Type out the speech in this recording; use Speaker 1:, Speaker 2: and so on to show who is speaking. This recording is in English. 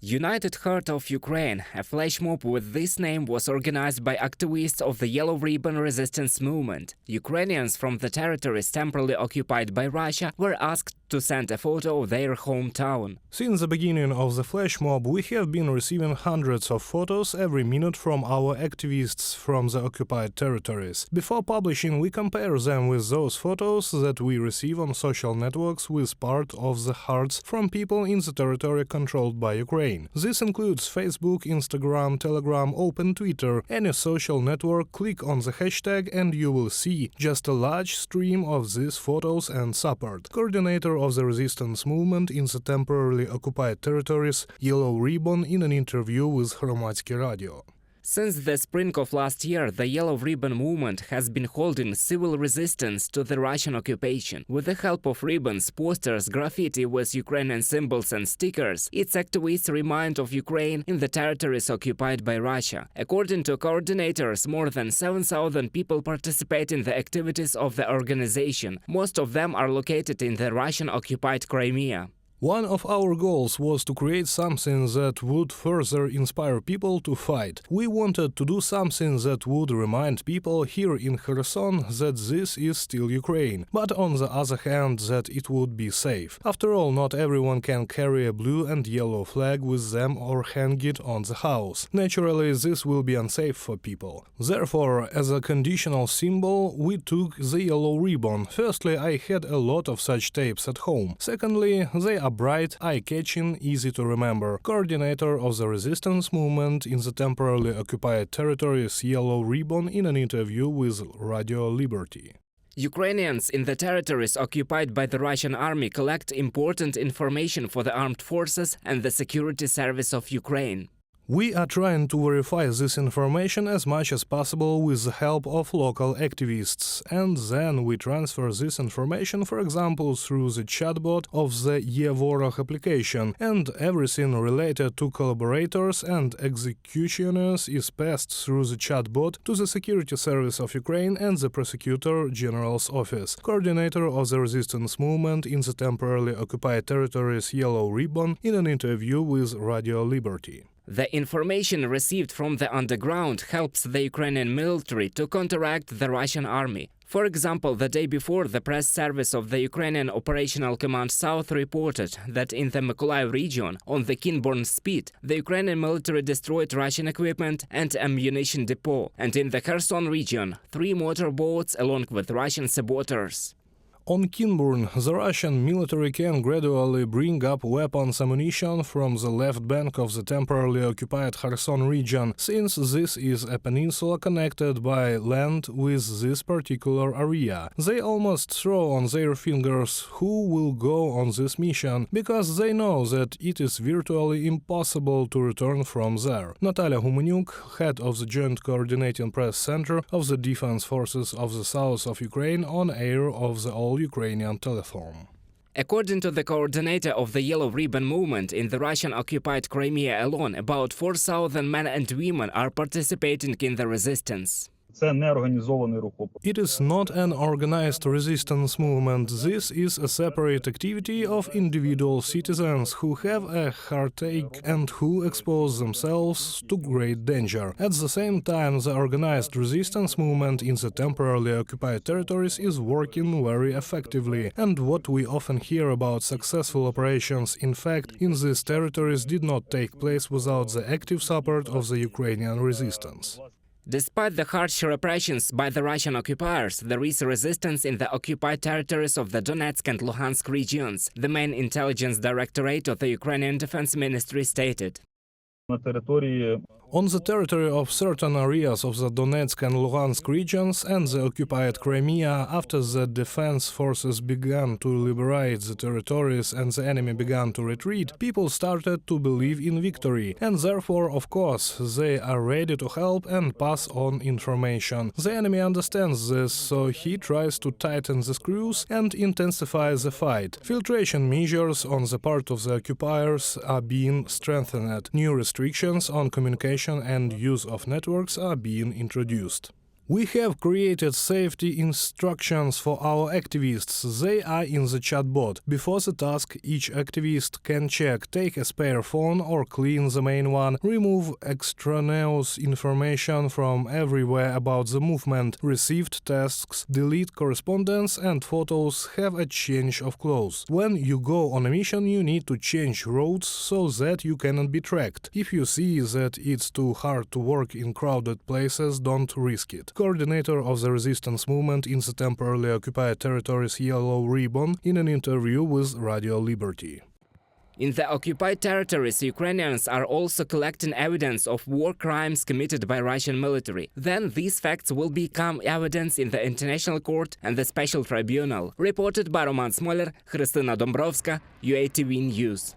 Speaker 1: United Heart of Ukraine, a flash mob with this name, was organized by activists of the Yellow Ribbon resistance movement. Ukrainians from the territories temporarily occupied by Russia were asked to send a photo of their hometown.
Speaker 2: Since the beginning of the flash mob, we have been receiving hundreds of photos every minute from our activists from the occupied territories. Before publishing, we compare them with those photos that we receive on social networks with part of the hearts from people in the territory controlled by Ukraine. This includes Facebook, Instagram, Telegram, Open Twitter, any social network. Click on the hashtag and you will see just a large stream of these photos and support. Coordinator of the resistance movement in the temporarily occupied territories, Yellow Ribbon, in an interview with Hromadske Radio.
Speaker 1: Since the spring of last year, the Yellow Ribbon movement has been holding civil resistance to the Russian occupation. With the help of ribbons, posters, graffiti with Ukrainian symbols and stickers, its activists remind of Ukraine in the territories occupied by Russia. According to coordinators, more than 7,000 people participate in the activities of the organization. Most of them are located in the Russian-occupied Crimea.
Speaker 2: One of our goals was to create something that would further inspire people to fight. We wanted to do something that would remind people here in Kherson that this is still Ukraine, but on the other hand that it would be safe. After all, not everyone can carry a blue and yellow flag with them or hang it on the house. Naturally, this will be unsafe for people. Therefore, as a conditional symbol, we took the yellow ribbon. Firstly, I had a lot of such tapes at home. Secondly, they are bright, eye-catching, easy to remember. Coordinator of the resistance movement in the temporarily occupied territories, Yellow Ribbon, in an interview with Radio Liberty.
Speaker 1: Ukrainians in the territories occupied by the Russian army collect important information for the armed forces and the security service of Ukraine.
Speaker 2: We are trying to verify this information as much as possible with the help of local activists, and then we transfer this information, for example, through the chatbot of the Yevorog application, and everything related to collaborators and executioners is passed through the chatbot to the Security Service of Ukraine and the Prosecutor General's office. Coordinator of the resistance movement in the temporarily occupied territories, Yellow Ribbon, in an interview with Radio Liberty.
Speaker 1: The information received from the underground helps the Ukrainian military to counteract the Russian army. For example, the day before, the press service of the Ukrainian Operational Command South reported that in the Mykolaiv region, on the Kinborn Spit, the Ukrainian military destroyed Russian equipment and ammunition depot, and in the Kherson region, 3 motorboats along with Russian saboteurs.
Speaker 2: On Kinburn, the Russian military can gradually bring up weapons ammunition from the left bank of the temporarily occupied Kherson region, since this is a peninsula connected by land with this particular area. They almost throw on their fingers who will go on this mission, because they know that it is virtually impossible to return from there. Natalia Humanyuk, head of the Joint Coordinating Press Center of the Defense Forces of the South of Ukraine, on air of the Ukrainian telephone.
Speaker 1: According to the coordinator of the Yellow Ribbon movement in the Russian-occupied Crimea alone, about 4,000 men and women are participating in the resistance.
Speaker 2: It is not an organized resistance movement. This is a separate activity of individual citizens who have a heartache and who expose themselves to great danger. At the same time, the organized resistance movement in the temporarily occupied territories is working very effectively. And what we often hear about successful operations, in fact, in these territories did not take place without the active support of the Ukrainian resistance.
Speaker 1: Despite the harsh repressions by the Russian occupiers, there is resistance in the occupied territories of the Donetsk and Luhansk regions, the Main Intelligence Directorate of the Ukrainian Defense Ministry stated.
Speaker 2: On the territory of certain areas of the Donetsk and Luhansk regions and the occupied Crimea, after the defense forces began to liberate the territories and the enemy began to retreat, people started to believe in victory, and therefore, of course, they are ready to help and pass on information. The enemy understands this, so he tries to tighten the screws and intensify the fight. Filtration measures on the part of the occupiers are being strengthened. New restrictions on communication and use of networks are being introduced. We have created safety instructions for our activists. They are in the chatbot. Before the task, each activist can check, take a spare phone or clean the main one, remove extraneous information from everywhere about the movement, received tasks, delete correspondence and photos, have a change of clothes. When you go on a mission, you need to change routes so that you cannot be tracked. If you see that it's too hard to work in crowded places, don't risk it. Coordinator of the resistance movement in the temporarily occupied territories Yellow Ribbon in an interview with Radio Liberty.
Speaker 1: In the occupied territories, Ukrainians are also collecting evidence of war crimes committed by Russian military. Then these facts will become evidence in the International Court and the Special Tribunal. Reported by Roman Smoler, Христина Домбровська, UATV News.